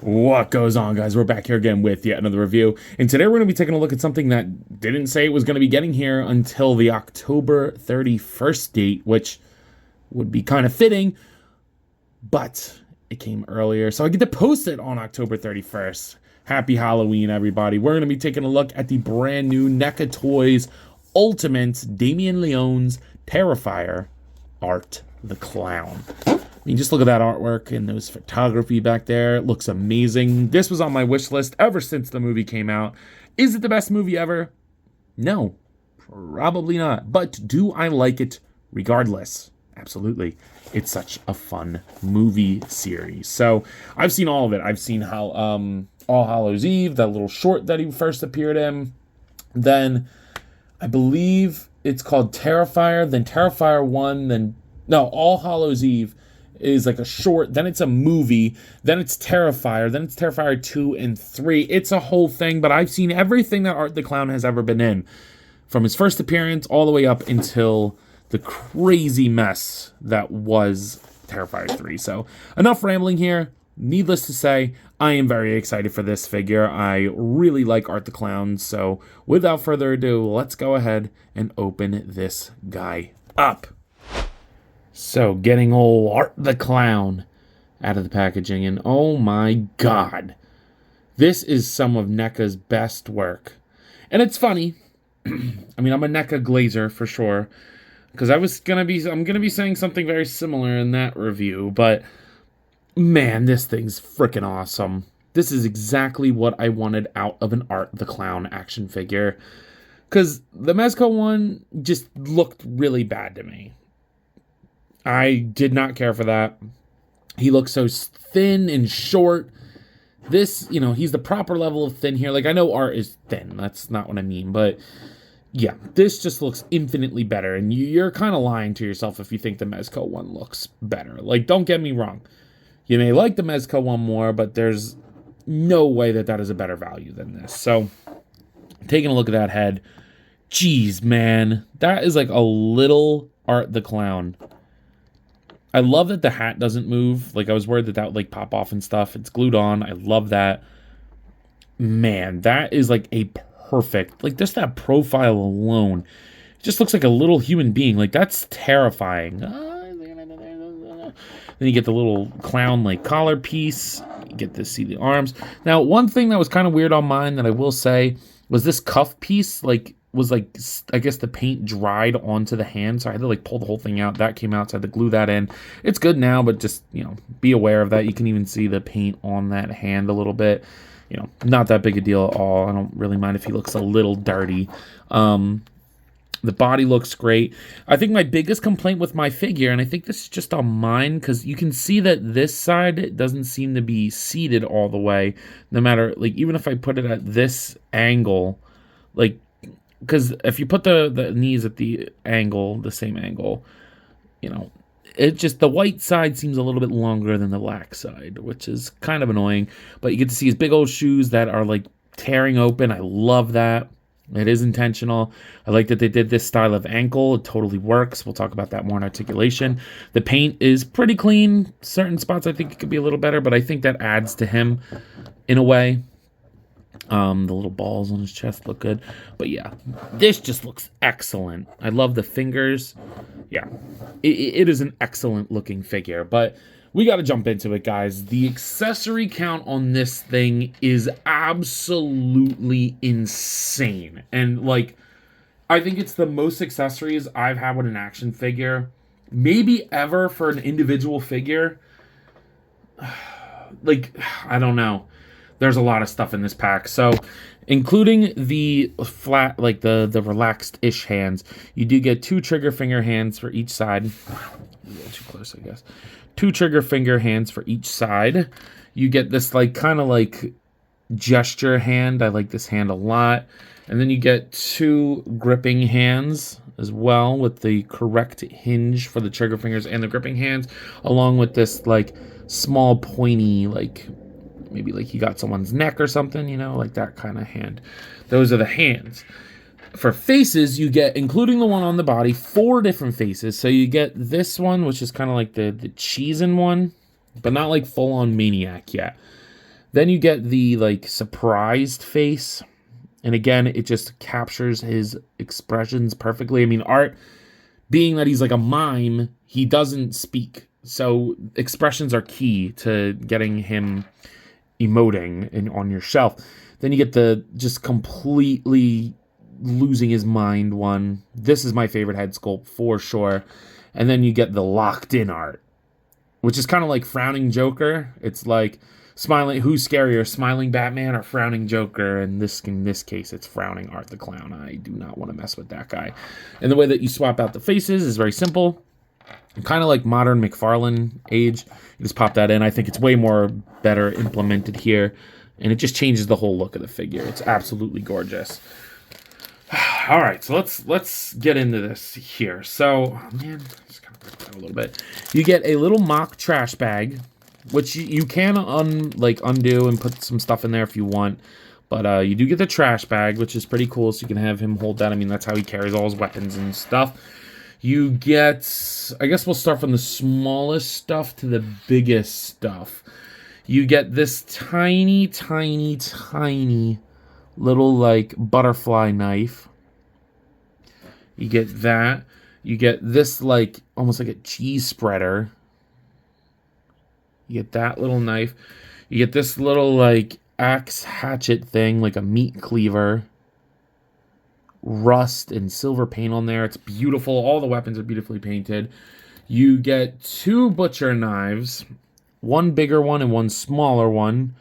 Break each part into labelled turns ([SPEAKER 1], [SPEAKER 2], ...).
[SPEAKER 1] What goes on, guys? We're back here again with yet another review, and today we're going to be taking a look at something that didn't say it was going to be getting here until the October 31st date, which would be kind of fitting, but it came earlier, so I get to post it on October 31st. Happy Halloween, everybody. We're going to be taking a look at the brand new Neca Toys Ultimate Damien Leone's Terrifier Art, the Clown. I mean, just look at that artwork and those photography back there. It looks amazing. This was on my wish list ever since the movie came out. Is it the best movie ever? No, probably not. But do I like it regardless? Absolutely. It's such a fun movie series. So I've seen all of it. I've seen how All Hallows Eve, that little short that he first appeared in. Then I believe it's called Terrifier, then Terrifier 1, then no, All Hallows Eve is like a short, then it's a movie, then it's Terrifier, then it's Terrifier 2 and 3. It's a whole thing, but I've seen everything that Art the Clown has ever been in, from his first appearance all the way up until the crazy mess that was Terrifier 3. So enough rambling here. Needless to say, I am very excited for this figure. I really like Art the Clown, so without further ado, let's go ahead and open this guy up. So, getting old Art the Clown out of the packaging, and oh my god, this is some of NECA's best work. And it's funny, I mean, I'm a NECA glazer for sure, because I'm gonna be saying something very similar in that review, but man, this thing's freaking awesome. This is exactly what I wanted out of an Art the Clown action figure, because the Mezco one just looked really bad to me. I did not care for that. He looks so thin and short. This, you know, he's the proper level of thin here. Like, I know Art is thin. That's not what I mean. But, yeah, this just looks infinitely better. And you're kind of lying to yourself if you think the Mezco one looks better. Like, don't get me wrong. You may like the Mezco one more, but there's no way that that is a better value than this. So, taking a look at that head. Jeez, man. That is like a little Art the Clown. I love that the hat doesn't move. Like, I was worried that that would, like, pop off and stuff. It's glued on. I love that. Man, that is, like, a perfect... Like, just that profile alone. It just looks like a little human being. Like, that's terrifying. Then you get the little clown, like, collar piece. You get to see the arms. Now, one thing that was kind of weird on mine that I will say was this cuff piece, like... was like, I guess the paint dried onto the hand, so I had to like pull the whole thing out. That came out, so I had to glue that in. It's good now, but just, you know, be aware of that. You can even see the paint on that hand a little bit. You know, not that big a deal at all. I don't really mind if he looks a little dirty. The body looks great. I think my biggest complaint with my figure, and I think this is just on mine, because you can see that this side doesn't seem to be seated all the way, no matter, like, even if I put it at this angle, like, because if you put the knees at the angle, the same angle, you know, it just, the white side seems a little bit longer than the black side, which is kind of annoying. But you get to see his big old shoes that are like tearing open. I love that. It is intentional. I like that they did this style of ankle. It totally works. We'll talk about that more in articulation. The paint is pretty clean. Certain spots I think it could be a little better, but I think that adds to him in a way. The little balls on his chest look good. But yeah, this just looks excellent. I love the fingers. Yeah, it is an excellent looking figure. But we got to jump into it, guys. The accessory count on this thing is absolutely insane. And, like, I think it's the most accessories I've had with an action figure, maybe ever, for an individual figure. Like, I don't know. There's a lot of stuff in this pack. So, including the flat, like the relaxed-ish hands, you do get 2 trigger finger hands for each side. A little too close, I guess. 2 trigger finger hands for each side. You get this, like, kind of like gesture hand. I like this hand a lot. And then you get 2 gripping hands as well, with the correct hinge for the trigger fingers and the gripping hands, along with this, like, small pointy, like, maybe like you got someone's neck or something, you know, like that kind of hand. Those are the hands. For faces, you get, including the one on the body, 4 different faces. So you get this one, which is kind of like the cheesin' one, but not like full-on maniac yet. Then you get the like surprised face. And again, it just captures his expressions perfectly. I mean, Art, being that he's like a mime, he doesn't speak. So expressions are key to getting him emoting on your shelf. Then you get the just completely losing his mind one. This is my favorite head sculpt for sure. And then you get the locked in Art, which is kind of like frowning Joker. It's like smiling, who's scarier, smiling Batman or frowning Joker? And in this case, it's frowning Art the Clown. I do not want to mess with that guy. And the way that you swap out the faces is very simple. Kind of like modern McFarlane age. You just pop that in. I think it's way more better implemented here. And it just changes the whole look of the figure. It's absolutely gorgeous. All right, so let's get into this here. So, man, just kind of break that a little bit. You get a little mock trash bag, which you can undo and put some stuff in there if you want. But you do get the trash bag, which is pretty cool. So you can have him hold that. I mean, that's how he carries all his weapons and stuff. You get, I guess we'll start from the smallest stuff to the biggest stuff. You get this tiny, tiny, tiny little like butterfly knife. You get that. You get this like almost like a cheese spreader. You get that little knife. You get this little like axe hatchet thing, like a meat cleaver. Rust and silver paint on there. It's beautiful. All the weapons are beautifully painted. You get 2 butcher knives, one bigger one and one smaller one.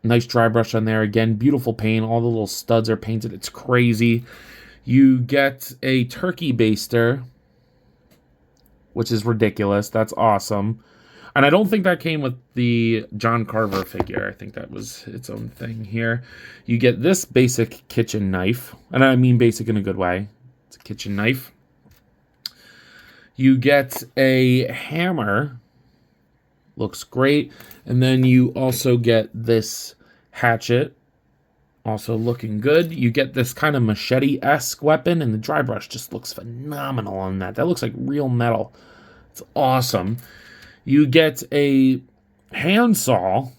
[SPEAKER 1] Nice dry brush on there. Again, beautiful paint. All the little studs are painted. It's crazy. You get a turkey baster, which is ridiculous. That's awesome. And I don't think that came with the John Carver figure. I think that was its own thing here. You get this basic kitchen knife. And I mean basic in a good way. It's a kitchen knife. You get a hammer. Looks great. And then you also get this hatchet. Also looking good. You get this kind of machete-esque weapon. And the dry brush just looks phenomenal on that. That looks like real metal. It's awesome. You get a handsaw.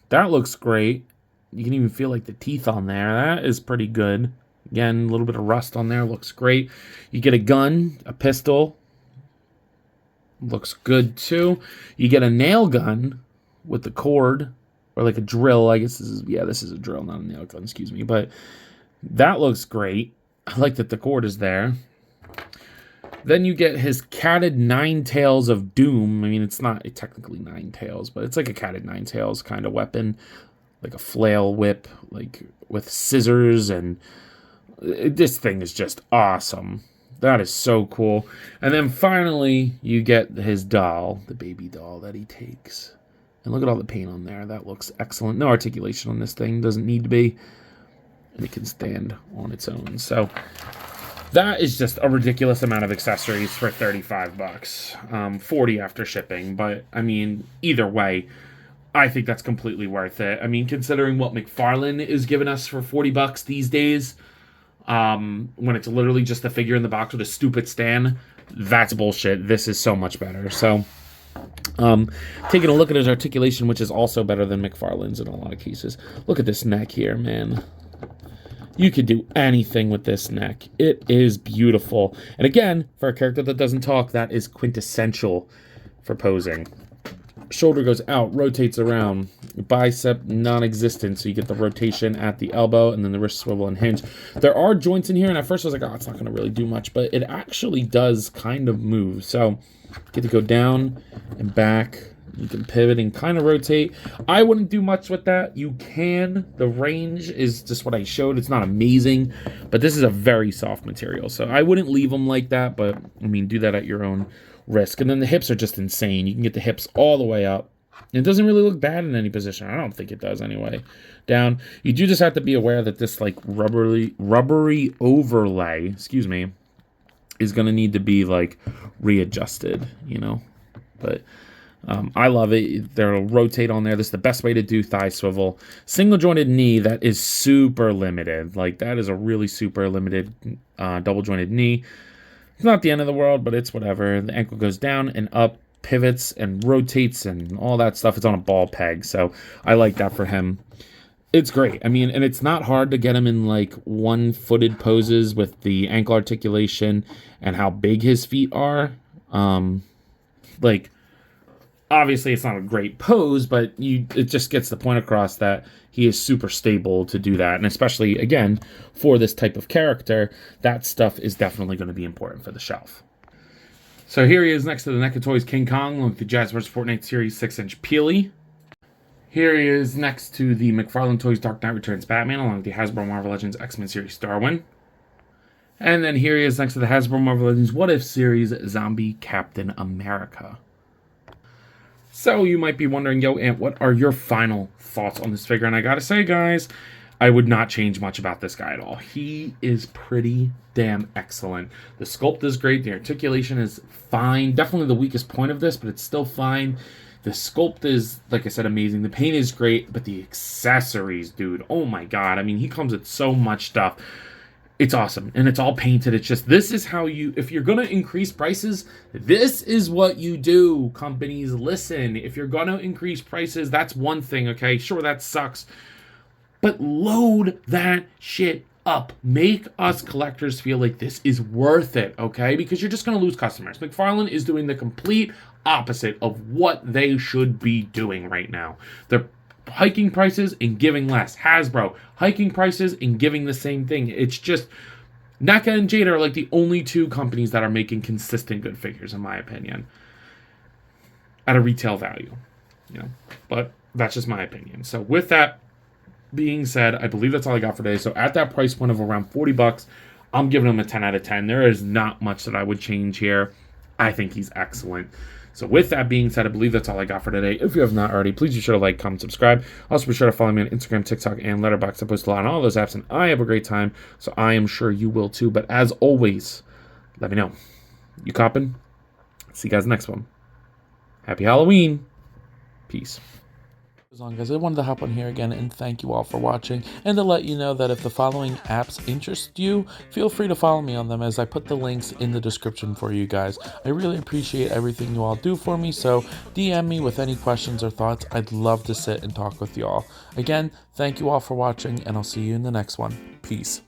[SPEAKER 1] That looks great. You can even feel like the teeth on there. That is pretty good. Again, a little bit of rust on there. Looks great. You get a gun, a pistol. Looks good too. You get a nail gun with the cord. Or like a drill. I guess this is a drill, not a nail gun, excuse me. But that looks great. I like that the cord is there. Then you get his catted 9 tails of doom. I mean, it's not technically 9 tails, but it's like a catted 9 tails kind of weapon. Like a flail whip, like with scissors. And this thing is just awesome. That is so cool. And then finally, you get his doll, the baby doll that he takes. And look at all the paint on there. That looks excellent. No articulation on this thing. Doesn't need to be. And it can stand on its own. So that is just a ridiculous amount of accessories for $35. 40 after shipping. But, I mean, either way, I think that's completely worth it. I mean, considering what McFarlane is giving us for $40 these days, when it's literally just a figure in the box with a stupid stand, that's bullshit. This is so much better. So, taking a look at his articulation, which is also better than McFarlane's in a lot of cases. Look at this neck here, man. You could do anything with this neck. It is beautiful. And again, for a character that doesn't talk, that is quintessential for posing. Shoulder goes out, rotates around. Bicep non-existent, so you get the rotation at the elbow and then the wrist swivel and hinge. There are joints in here, and at first I was like, oh, it's not going to really do much, but it actually does kind of move. So get to go down and back. You can pivot and kind of rotate. I wouldn't do much with that. You can. The range is just what I showed. It's not amazing, but this is a very soft material. So I wouldn't leave them like that, but I mean, do that at your own risk. And then the hips are just insane. You can get the hips all the way up. It doesn't really look bad in any position. I don't think it does anyway. Down. You do just have to be aware that this like rubbery overlay, excuse me, is going to need to be like readjusted, you know. But I love it. They'll rotate on there. This is the best way to do thigh swivel. Single jointed knee, that is super limited. Like that is a really super limited double jointed knee. It's not the end of the world, but it's whatever. The ankle goes down and up. pivots and rotates and all that stuff. It's on a ball peg, so I like that for him. It's great. I mean, and it's not hard to get him in like one-footed poses with the ankle articulation and how big his feet are. Like, obviously it's not a great pose, but it just gets the point across that he is super stable to do that. And especially, again, for this type of character, that stuff is definitely going to be important for the shelf. So here he is next to the Neca Toys King Kong with the Jazz vs. Fortnite Series 6-inch Peely. Here he is next to the McFarlane Toys Dark Knight Returns Batman along with the Hasbro Marvel Legends X-Men Series Darwin. And then here he is next to the Hasbro Marvel Legends What If Series Zombie Captain America. So you might be wondering, yo, Ant, what are your final thoughts on this figure? And I gotta say, guys, I would not change much about this guy at all. He is pretty damn excellent. The sculpt is great. The articulation is fine. Definitely the weakest point of this, but it's still fine. The sculpt is, like I said, amazing. The paint is great, but the accessories, dude, oh my god. I mean, he comes with so much stuff. It's awesome, and it's all painted. It's just, this is how you, if you're going to increase prices, this is what you do, companies. Listen, if you're going to increase prices, that's one thing, okay? Sure, that sucks, but load that shit up. Make us collectors feel like this is worth it, okay? Because you're just going to lose customers. McFarlane is doing the complete opposite of what they should be doing right now. They're hiking prices and giving less. Hasbro hiking prices and giving the same thing. It's just NECA and Jada are like the only two companies that are making consistent good figures, in my opinion, at a retail value. You know, but that's just my opinion. So with that being said, I believe that's all I got for today. So at that price point of around $40, I'm giving him a 10 out of 10. There is not much that I would change here. I think he's excellent. So with that being said, I believe that's all I got for today. If you have not already, please be sure to like, comment, subscribe. Also be sure to follow me on Instagram, TikTok, and Letterboxd. I post a lot on all those apps, and I have a great time, so I am sure you will too. But as always, let me know. You coppin'? See you guys next one. Happy Halloween. Peace. As long as I wanted to hop on here again and thank you all for watching, and to let you know that if the following apps interest you, feel free to follow me on them, as I put the links in the description for you guys. I really appreciate everything you all do for me, so DM me with any questions or thoughts. I'd love to sit and talk with you all. Again, thank you all for watching, and I'll see you in the next one. Peace.